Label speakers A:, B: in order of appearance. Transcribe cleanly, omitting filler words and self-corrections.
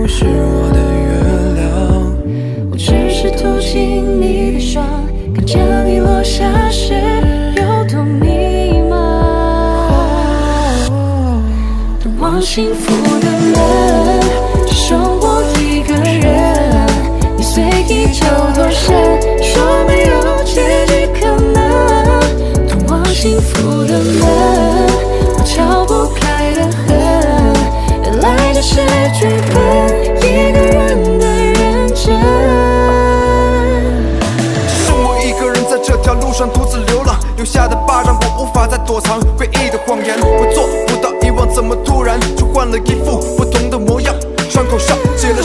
A: 不是我的月亮。
B: 我只是涂进你的霜，看见你落下时有多迷茫。通往幸福的门，只剩我一个人。你随意就脱身，说没有结局可能。通往幸福的门，我敲不开的痕，原来这是剧本，一个人的认真。
C: 只剩我一个人在这条路上独自流浪，留下的疤让我无法再躲藏回忆的谎言。我做不到遗忘，怎么突然就换了一副不同的模样？伤口上结了。